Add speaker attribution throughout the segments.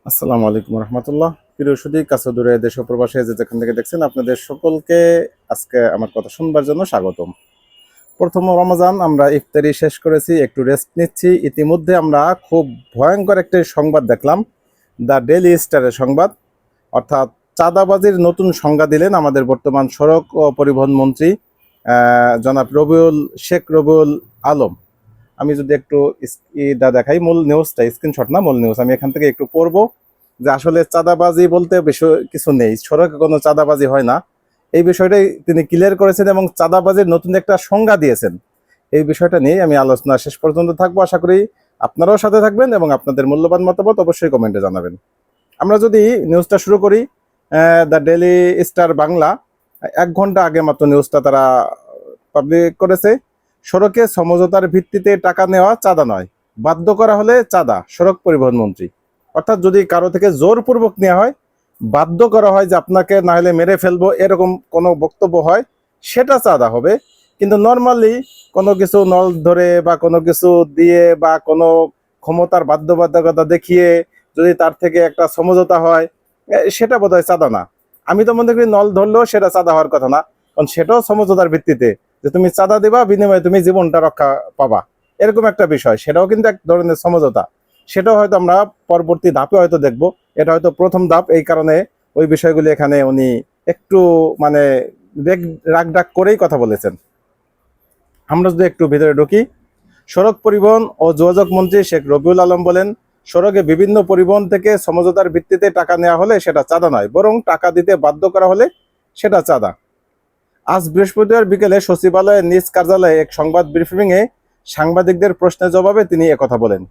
Speaker 1: আসসালামু আলাইকুম রহমতুল্লাহ। প্রিয় সুদী কাছে দূরে দেশ ও প্রবাসে যে যেখান থেকে দেখছেন, আপনাদের সকলকে আজকে আমার কথা শুনবার জন্য স্বাগতম। প্রথম রমজান আমরা ইফতারি শেষ করেছি, একটু রেস্ট নিচ্ছি। ইতিমধ্যে আমরা খুব ভয়ঙ্কর একটি সংবাদ দেখলাম, দ্য ডেইলি স্টারের সংবাদ। অর্থাৎ চাঁদাবাজির নতুন সংজ্ঞা দিলেন আমাদের বর্তমান সড়ক ও পরিবহন মন্ত্রী জনাব শেখ রবিউল আলম। আমি যদি একটু ইটা দেখাই, মূল নিউজটা, স্ক্রিনশট না মূল নিউজ, আমি এখান থেকে একটু পড়বো যে আসলে চাঁদাবাজি বলতে বিষয় কিছু নেই, সড়কে কোনো চাঁদাবাজি হয় না। এই বিষয়টাই তিনি ক্লিয়ার করেছেন এবং চাঁদাবাজির নতুন একটা সংজ্ঞা দিয়েছেন। এই বিষয়টা নিয়ে আমি আলোচনা শেষ পর্যন্ত থাকবো। আশা করি আপনারাও সাথে থাকবেন এবং আপনাদের মূল্যবান মতামত অবশ্যই কমেন্টে জানাবেন। আমরা যদি নিউজটা শুরু করি, দ্য ডেইলি স্টার বাংলা 1 ঘন্টা আগে মাত্র নিউজটা তারা পাবলিক করেছে। সড়কে সমঝোতার ভিত্তিতে টাকা নেওয়া চাঁদা নয়, বাধ্য করা হলে চাঁদা, সড়ক পরিবহন মন্ত্রী। অর্থাৎ যদি কারো থেকে জোরপূর্বক নেওয়া হয়, বাধ্য করা হয় যে আপনাকে না হলে মেরে ফেলবো, এরকম কোনো বক্তব্য হয়, সেটা চাঁদা হবে। কিন্তু নর্মালি কোনো কিছু নল ধরে বা কোনো কিছু দিয়ে বা কোনো ক্ষমতার বাধ্যবাধকতা দেখিয়ে যদি তার থেকে একটা সমঝোতা হয়, সেটা বোধহয় চাঁদা না। আমি তো মনে করি নল ধরলেও সেটা চাঁদা হওয়ার কথা না, কারণ সেটাও সমঝোতার ভিত্তিতে, যে তুমি চাঁদা দিবা, বিনিময়ে তুমি জীবনটা রক্ষা পাবা, এরকম একটা বিষয়। সেটাও কিন্তু এক ধরনের সমঝোতা। সেটাও হয়তো আমরা পরবর্তী ধাপে হয়তো দেখব। এটা হয়তো প্রথম ধাপ, এই কারণে ওই বিষয়গুলি এখানে উনি একটু মানে রাগ ডাক করেই কথা বলেছেন। আমরা যদি একটু ভিতরে ঢুকি, সড়ক পরিবহন ও যোগাযোগ মন্ত্রী শেখ রবিউল আলম বলেন, সড়কে বিভিন্ন পরিবহন থেকে সমঝোতার ভিত্তিতে টাকা নেওয়া হলে সেটা চাঁদা নয়, বরং টাকা দিতে বাধ্য করা হলে সেটা চাঁদা। আজ বৃহস্পতিবার বিকেলে সচিবালয়ের নিজ কার্যালয়ে এক সংবাদ ব্রিফিংয়ে সাংবাদিকদের প্রশ্নের জবাবে তিনি একথা বলেন।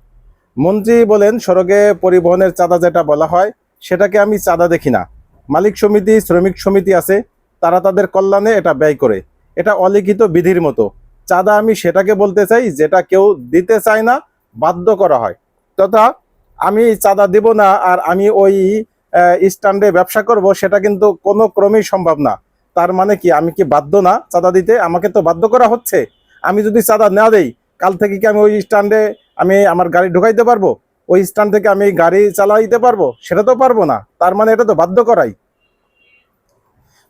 Speaker 1: মন্ত্রী বলেন, সড়কে পরিবহনের চাঁদা যেটা বলা হয়, সেটাকে আমি চাঁদা দেখি না। মালিক সমিতি, শ্রমিক সমিতি আছে, তারা তাদের কল্যাণে এটা ব্যয় করে। এটা অলিখিত বিধির মতো। চাঁদা আমি সেটাকে বলতে চাই যেটা কেউ দিতে চায় না, বাধ্য করা হয়। তথা আমি চাঁদা দিব না আর আমি ওই স্ট্যান্ডে ব্যবসা করব, সেটা কিন্তু কোনো ক্রমেই সম্ভব না। তার মানে কি, আমি কি বাধ্য না চাঁদা দিতে? আমাকে তো বাধ্য করা হচ্ছে। আমি যদি চাঁদা না দেই, কাল থেকে কি আমি ওই স্ট্যান্ডে আমি আমার গাড়ি ঢুকাইতে পারবো? ওই স্ট্যান্ড থেকে আমি গাড়ি চালাইতে পারবো? সেটা তো পারবো না। তার মানে এটা তো বাধ্য করাই।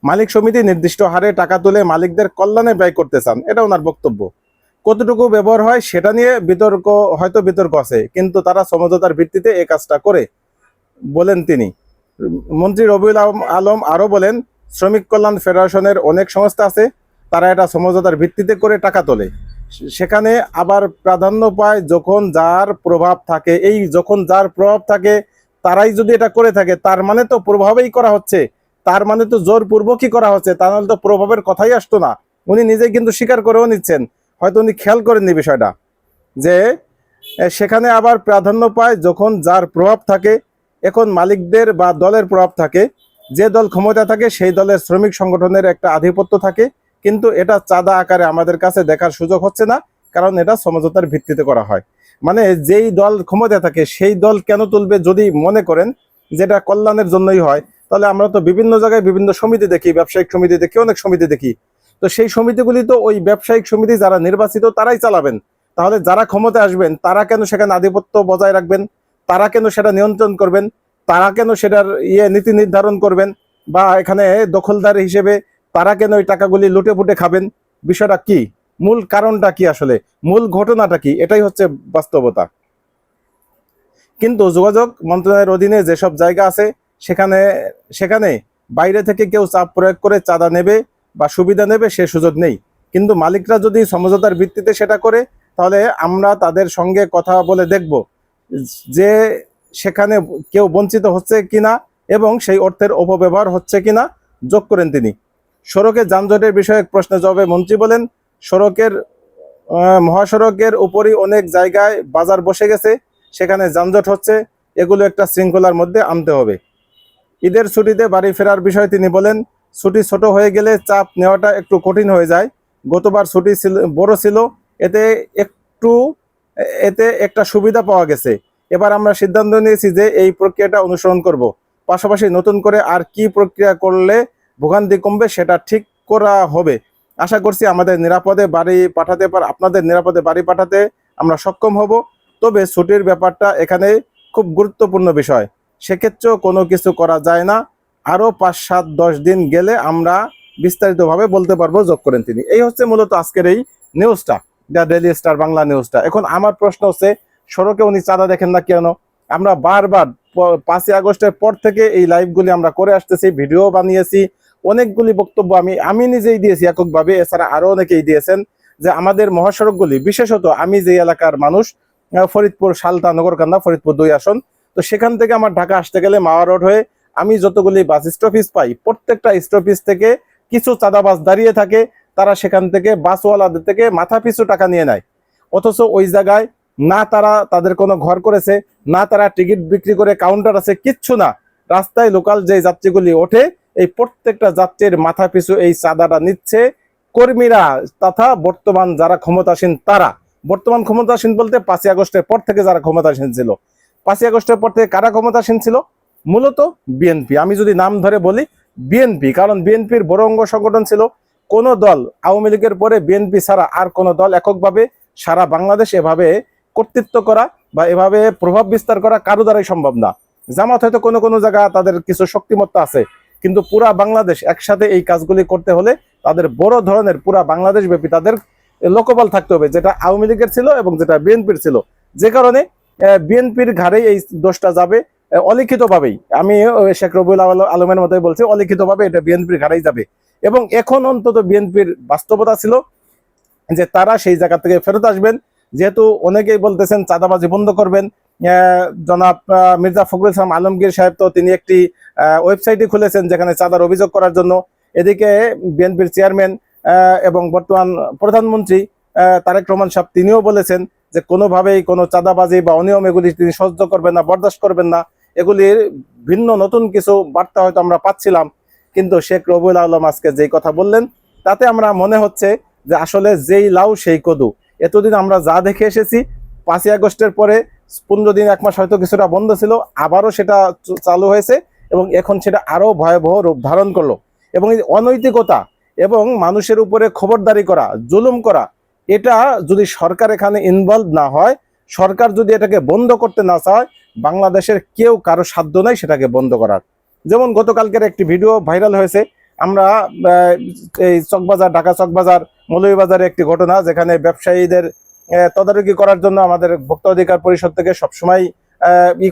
Speaker 1: মালিক সমিতি নির্দিষ্ট হারে টাকা তুলে মালিকদের কল্যাণে ব্যয় করতে চান, এটা ওনার বক্তব্য। কতটুকু ব্যবহার হয় সেটা নিয়ে বিতর্ক আছে, কিন্তু তারা সমঝোতার ভিত্তিতে এই কাজটা করে বলেন তিনি। মন্ত্রী রবিউল আলম আরো বলেন, শ্রমিক কল্যাণ ফেডারেশনের অনেক সংস্থা আছে, তারা এটা সমঝোতার ভিত্তিতে করে টাকা তোলে। সেখানে আবার প্রাধান্য পায় যখন যার প্রভাব থাকে। এই যখন যার প্রভাব থাকে তারাই যদি এটা করে থাকে, তার মানে তো প্রভাবেই করা হচ্ছে, তার মানে তো জোরপূর্বকই করা হচ্ছে, তা নাহলে তো প্রভাবের কথাই আসতো না। উনি নিজেই কিন্তু স্বীকার করেও নিচ্ছেন, হয়তো উনি খেয়াল করেননি বিষয়টা, যে সেখানে আবার প্রাধান্য পায় যখন যার প্রভাব থাকে। এখন মালিকদের বা দলের প্রভাব থাকে, যে দল ক্ষমতা থাকে সেই দলের শ্রমিক সংগঠনের একটা আধিপত্য থাকে। কিন্তু এটা চাঁদা আকারে আমাদের কাছে দেখার সুযোগ হচ্ছে না, কারণ এটা সমঝোতার ভিত্তিতে করা হয়। মানে যেই দল ক্ষমতা থাকে সেই দল কেন তুলবে? যদি মনে করেন যেটা কল্যাণের জন্যই হয়, তাহলে আমরা তো বিভিন্ন জায়গায় বিভিন্ন সমিতি দেখি, ব্যবসায়িক সমিতি দেখি, অনেক সমিতি দেখি। তো সেই সমিতিগুলি তো ওই ব্যবসায়িক সমিতি যারা নির্বাচিত তারাই চালাবেন। তাহলে যারা ক্ষমতায় আসবেন তারা কেন সেখানে আধিপত্য বজায় রাখবেন? তারা কেন সেটা নিয়ন্ত্রণ করবেন? তারা কেন সেটার নীতি নির্ধারণ করবেন? বা এখানে দখলদার হিসেবে তারা কেন ওই টাকাগুলি লুটে পুটে খাবেন? বিষয়টা কি? মূল কারণটা কি? আসলে মূল ঘটনাটা কি? এটাই হচ্ছে বাস্তবতা। কিন্তু যোগাযোগ মন্ত্রণালয়ের অধীনে যেসব জায়গা আছে, সেখানে সেখানে বাইরে থেকে কেউ চাপ প্রয়োগ করে চাঁদা নেবে বা সুবিধা নেবে সে সুযোগ নেই। কিন্তু মালিকরা যদি সমঝোতার ভিত্তিতে সেটা করে, তাহলে আমরা তাদের সঙ্গে কথা বলে দেখব যে সেখানে কেউ বঞ্চিত হচ্ছে কিনা এবং সেই অর্থের অপব্যবহার হচ্ছে কিনা, যোগ করেন তিনি। সড়কে যানজটের বিষয়ে প্রশ্নের জবাবে মন্ত্রী বলেন, সড়কের মহাসড়কের উপরই অনেক জায়গায় বাজার বসে গেছে, সেখানে যানজট হচ্ছে, এগুলো একটা শৃঙ্খলার মধ্যে আনতে হবে। ঈদের ছুটিতে বাড়ি ফেরার বিষয়ে তিনি বলেন, ছুটি ছোট হয়ে গেলে চাপ নেওয়াটা একটু কঠিন হয়ে যায়। গতবার ছুটি বড় ছিল, এতে একটু এতে একটা সুবিধা পাওয়া গেছে। এবার আমরা সিদ্ধান্ত নিয়েছি যে এই প্রক্রিয়াটা অনুসরণ করব। পাশাপাশি নতুন করে আর কি প্রক্রিয়া করলে ভোগান্তি কমবে সেটা ঠিক করা হবে। আশা করছি আমাদের নিরাপদে বাড়ি পাঠাতে আপনাদের নিরাপদে বাড়ি পাঠাতে আমরা সক্ষম হব। তবে ছুটির ব্যাপারটা এখানে খুব গুরুত্বপূর্ণ বিষয়। সেক্ষেত্রেও কোনো কিছু করা যায় না। আরও 5, 7, 10 দিন গেলে আমরা বিস্তারিতভাবে বলতে পারবো, যোগ করেন তিনি। এই হচ্ছে মূলত আজকের এই নিউজটা, দ্য ডেইলি স্টার বাংলা নিউজটা। এখন আমার প্রশ্ন হচ্ছে, সড়কে উনি চাঁদা দেখেন না কেন? আমরা বারবার 5ই আগস্টের পর থেকে এই লাইভগুলি আমরা করে আসতেছি, ভিডিও বানিয়েছি, অনেকগুলি বক্তব্য আমি নিজেই দিয়েছি এককভাবে, এছাড়া আরো অনেকেই দিয়েছেন, যে আমাদের মহাসড়কগুলি, বিশেষত আমি যে এলাকার মানুষ, ফরিদপুর সালতা নগরকান্দা ফরিদপুর 2 আসন, তো সেখান থেকে আমার ঢাকা আসতে গেলে মাওয়া রোড হয়ে আমি যতগুলি বাস স্টপেজ পাই, প্রত্যেকটা স্টপেজ থেকে কিছু চাঁদাবাজ দাঁড়িয়ে থাকে, তারা সেখান থেকে বাসওয়ালাদের থেকে মাথা পিছু টাকা নিয়ে নেয়। অথচ ওই জায়গায় না তারা তাদের কোনো ঘর করেছে, না তারা টিকিট বিক্রি করে কাউন্টার আছে, কিচ্ছু না। রাস্তায় লোকাল যে যাত্রীগুলি ওঠে, এই প্রত্যেকটা যাত্রীর মাথা পিছু এই চাঁদাটা নিচ্ছে কর্মীরা তথা বর্তমান যারা ক্ষমতাসীন তারা। বর্তমান ক্ষমতাসীন বলতে 5ই আগস্টের পর থেকে যারা ক্ষমতাসীন ছিল। 5ই আগস্টের পর থেকে কারা ক্ষমতাসীন ছিল? মূলত বিএনপি। আমি যদি নাম ধরে বলি, বিএনপি, কারণ বিএনপির বড় অঙ্গ সংগঠন ছিল। কোন দল আওয়ামী লীগের পরে বিএনপি ছাড়া আর কোন দল এককভাবে সারা বাংলাদেশ এভাবে কর্তৃত্ব করা বা এভাবে প্রভাব বিস্তার করা কারো দ্বারাই সম্ভব না। জামাত হয়তো কোনো কোনো জায়গা তাদের কিছু শক্তিমত্তা আছে, কিন্তু পুরা বাংলাদেশ একসাথে এই কাজগুলি করতে হলে তাদের বড় ধরনের পুরা বাংলাদেশ ব্যাপী তাদের লোকবল থাকতে হবে, যেটা আওয়ামী লীগের ছিল এবং যেটা বিএনপির ছিল। যে কারণে বিএনপির ঘাড়েই এই দোষটা যাবে অলিখিতভাবেই। আমি শেখ রবিউল আলমের মতোই বলছি, অলিখিতভাবে এটা বিএনপির ঘাড়েই যাবে। এবং এখন অন্তত বিএনপির বাস্তবতা ছিল যে তারা সেই জায়গা থেকে ফেরত আসবেন। যেহেতু অনেকেই বলতেছেন চাঁদাবাজি বন্ধ করবেন, জনাব মির্জা ফখরুল ইসলাম আলমগীর সাহেব তো তিনি একটি ওয়েবসাইটই খুলেছেন যেখানে চাঁদার অভিযোগ করার জন্য। এদিকে বিএনপির চেয়ারম্যান এবং বর্তমান প্রধানমন্ত্রী তারেক রহমান সাহেব তিনিও বলেছেন যে কোনোভাবেই কোনো চাঁদাবাজি বা অনিয়ম এগুলি তিনি সহ্য করবেন না, বরদাস্ত করবেন না। এগুলির ভিন্ন নতুন কিছু বার্তা হয়তো আমরা পাচ্ছিলাম, কিন্তু শেখ রবিউল আলম আজকে যেই কথা বললেন তাতে আমরা মনে হচ্ছে যে আসলে যেই লাউ সেই কদু। এতদিন আমরা যা দেখে এসেছি, 5ই আগস্টের পরে 15 দিন 1 মাস হয়তো কিছুটা বন্ধ ছিল, আবারও সেটা চালু হয়েছে এবং এখন সেটা আরো ভয়াবহ রূপ ধারণ করলো। এবং এই অনৈতিকতা এবং মানুষের উপরে খবরদারি করা, জুলুম করা, এটা যদি সরকার এখানে ইনভলভ না হয়, সরকার যদি এটাকে বন্ধ করতে না চায়, বাংলাদেশের কেউ কারো সাধ্য নাই সেটাকে বন্ধ করার। যেমন গতকালকের একটি ভিডিও ভাইরাল হয়েছে, আমরা এই চকবাজার, ঢাকা চকবাজার মৌলভীবাজারে একটি ঘটনা, যেখানে ব্যবসায়ীদের তদারকি করার জন্য আমাদের ভোক্তা অধিকার পরিষদ থেকে সবসময়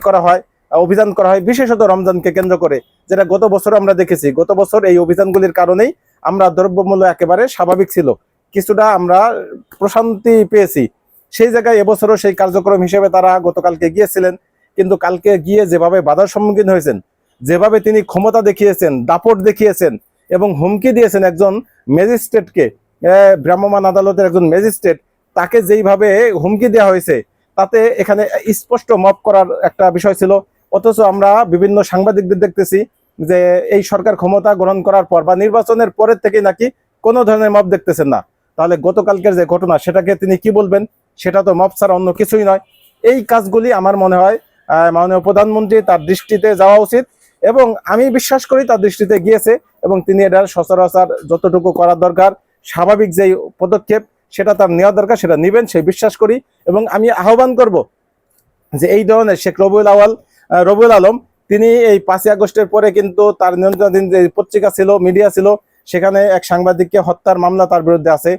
Speaker 1: করা হয়, অভিযান করা হয়, বিশেষত রমজানকে কেন্দ্র করে, যেটা গত বছর আমরা দেখেছি। গত বছর এই অভিযানগুলির কারণেই আমরা দ্রব্যমূল্য একেবারে স্বাভাবিক ছিল, কিছুটা আমরা প্রশান্তি পেয়েছি। সেই জায়গায় এবছরও সেই কার্যক্রম হিসেবে তারা গতকালকে গিয়েছিলেন, কিন্তু কালকে গিয়ে যেভাবে বাধার সম্মুখীন হয়েছেন, যেভাবে তিনি ক্ষমতা দেখিয়েছেন, দাপট দেখিয়েছেন এবং হুমকি দিয়েছেন একজন ম্যাজিস্ট্রেটকে, ভ্রাম্যমাণ আদালতের একজন ম্যাজিস্ট্রেট, তাকে যেইভাবে হুমকি দেওয়া হয়েছে, তাতে এখানে স্পষ্ট মব করার একটা বিষয় ছিল। অথচ আমরা বিভিন্ন সাংবাদিকদের দেখতেছি যে এই সরকার ক্ষমতা গ্রহণ করার পর বা নির্বাচনের পরের থেকে নাকি কোনো ধরনের মব দেখতেছেন না। তাহলে গতকালকের যে ঘটনা, সেটাকে তিনি কি বলবেন? সেটা তো মব ছাড়া অন্য কিছুই নয়। এই কাজগুলি আমার মনে হয় মাননীয় প্রধানমন্ত্রী তার দৃষ্টিতে যাওয়া উচিত, এবং আমি বিশ্বাস করি তার দৃষ্টিতে গিয়েছে এবং তিনি এটার সচরাচর যতটুকু করার দরকার, স্বাভাবিক যেই পদক্ষেপ সেটা তার নেওয়া দরকার, সেটা নেবেন সেই বিশ্বাস করি। এবং আমি আহ্বান করব যে এই ধরনের শেখ রবিউল আলম তিনি এই 5ই আগস্টের পরে কিন্তু তার নিয়ন্ত্রণাধীন যে পত্রিকা ছিল, মিডিয়া ছিল, সেখানে এক সাংবাদিককে হত্যার মামলা তার বিরুদ্ধে আছে,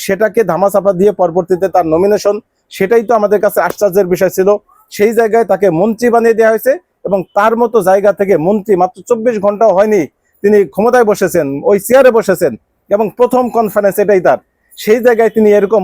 Speaker 1: সেটাকে ধামাচাপা দিয়ে পরবর্তীতে তার নমিনেশন, সেটাই তো আমাদের কাছে আশ্চর্যের বিষয় ছিল। সেই জায়গায় তাকে মন্ত্রী বানিয়ে দেওয়া হয়েছে এবং তার মতো জায়গা থেকে মন্ত্রী মাত্র 24 ঘন্টাও হয়নি তিনি ক্ষমতায় বসেছেন, ওই চেয়ারে বসেছেন এবং প্রথম কনফারেন্স এটাই তার। সেই জায়গায় তিনি এরকম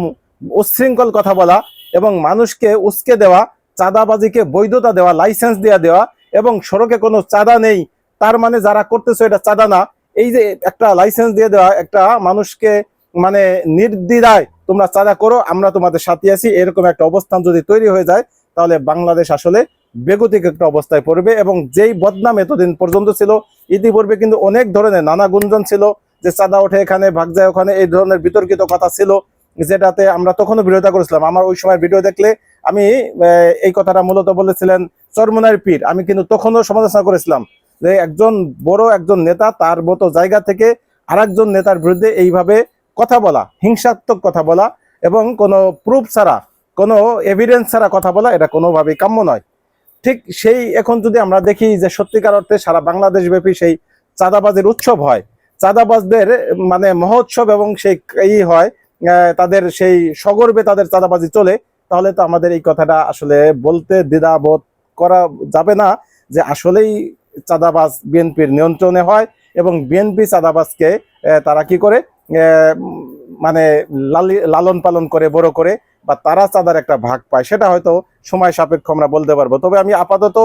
Speaker 1: উচ্ছৃঙ্খল কথা বলা এবং মানুষকে উস্কে দেওয়া, চাঁদাবাজিকে বৈধতা দেওয়া, লাইসেন্স দেওয়া এবং সড়কে কোনো চাঁদা নেই, তার মানে যারা করতেছে এটা চাঁদা না, এই যে একটা লাইসেন্স দিয়ে দেওয়া, একটা মানুষকে মানে নির্দ্বিধায় তোমরা চাঁদা করো, আমরা তোমাদের সাথে আছি, এরকম একটা অবস্থান যদি তৈরি হয়ে যায়, তাহলে বাংলাদেশ আসলে বেগতিক একটা অবস্থায় পড়বে। এবং যেই বদনাম এতদিন পর্যন্ত ছিল, ইতিপূর্বে কিন্তু অনেক ধরনের নানা গুঞ্জন ছিল যে চাঁদা ওঠে এখানে, ভাগ যায় ওখানে, এই ধরনের বিতর্কিত কথা ছিল, যেটাতে আমরা তখনও বিরোধিতা করেছিলাম। আমার ওই সময় ভিডিও দেখলে আমি এই কথাটা মূলত বলেছিলেন চরমোনাইর পীর, আমি কিন্তু তখনও সমালোচনা করেছিলাম যে একজন বড় একজন নেতা তার মতো জায়গা থেকে আরেকজন নেতার বিরুদ্ধে এইভাবে কথা বলা, হিংসাত্মক কথা বলা এবং কোনো প্রুফ ছাড়া, কোনো এভিডেন্স ছাড়া কথা বলা, এটা কোনোভাবেই কাম্য নয়। ঠিক সেই এখন যদি আমরা দেখি যে সত্যিকার অর্থে সারা বাংলাদেশ ব্যাপী সেই চাঁদাবাজের উৎসব হয়, চাঁদাবাজদের মানে মহোৎসব এবং সেই হয় তাদের সেই সগর্বে তাদের চাঁদাবাজি চলে, তাহলে তো আমাদের এই কথাটা আসলে বলতে দ্বিধাবোধ করা যাবে না যে আসলেই চাঁদাবাজ বিএনপির নিয়ন্ত্রণে হয় এবং বিএনপি চাঁদাবাজকে তারা কি করে মানে লালন পালন করে বড় করে, বা তারা চাঁদার একটা ভাগ পায়, সেটা হয়তো সময় সাপেক্ষ আমরা বলতে পারবো। তবে আমি আপাতত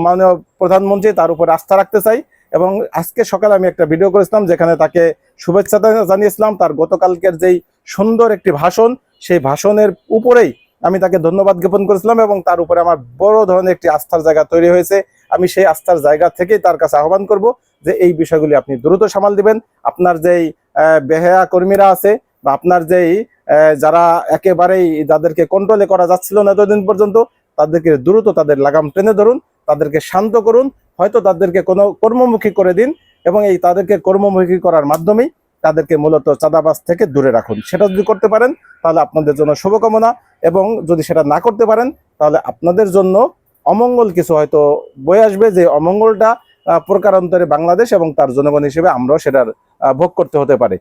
Speaker 1: মানে প্রধানমন্ত্রী তার উপর আস্থা রাখতে চাই। এবং আজকে সকালে আমি একটা ভিডিও করেছিলাম যেখানে তাকে শুভেচ্ছা জানিয়েছিলাম, তার গতকালকের যেই সুন্দর একটি ভাষণ, সেই ভাষণের উপরেই আমি তাকে ধন্যবাদ জ্ঞাপন করেছিলাম এবং তার উপরে আমার বড় ধরনের একটি আস্থার জায়গা তৈরি হয়েছে। আমি সেই আস্থার জায়গা থেকেই তার কাছে আহ্বান করব যে এই বিষয়গুলি আপনি দ্রুত সামাল দিবেন। আপনার যেই বেহেয়া কর্মীরা আছে বা আপনার যেই যারা একেবারেই যাদেরকে কন্ট্রোলে করা যাচ্ছিল না এতদিন পর্যন্ত, তাদেরকে দ্রুত তাদের লাগাম টেনে ধরুন, তাদেরকে শান্ত করুন, হয়তো তাদেরকে কোনো কর্মমুখী করে দিন এবং এই তাদেরকে কর্মমুখী করার মাধ্যমেই তাদেরকে মূলত চাঁদাবাজ থেকে দূরে রাখুন। সেটা যদি করতে পারেন তাহলে আপনাদের জন্য শুভকামনা, এবং যদি সেটা না করতে পারেন তাহলে আপনাদের জন্য অমঙ্গল কিছু হয়তো বয়ে আসবে, যে অমঙ্গলটা প্রকারান্তরে বাংলাদেশ এবং তার জনগণ হিসেবে আমরাও সেটার ভোগ করতে হতে পারে।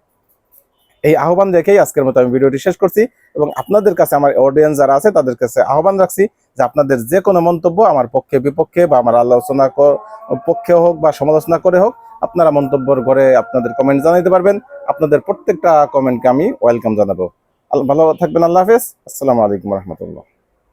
Speaker 1: এই আহ্বান রেখেই আজকের মতো আমি ভিডিওটি শেষ করছি এবং আপনাদের কাছে আমার অডিয়েন্স যারা আছে তাদের কাছে আহ্বান রাখছি যে আপনাদের যে কোনো মন্তব্য আমার পক্ষে বিপক্ষে বা আমার আলোচনা পক্ষে হোক বা সমালোচনা করে হোক, আপনারা মন্তব্যের ঘরে আপনাদের কমেন্ট জানাতে পারবেন। আপনাদের প্রত্যেকটা কমেন্টকে আমি ওয়েলকাম জানাবো। ভালো থাকবেন। আল্লাহ হাফেজ। আসসালামু আলাইকুম রহমতুল্লাহ।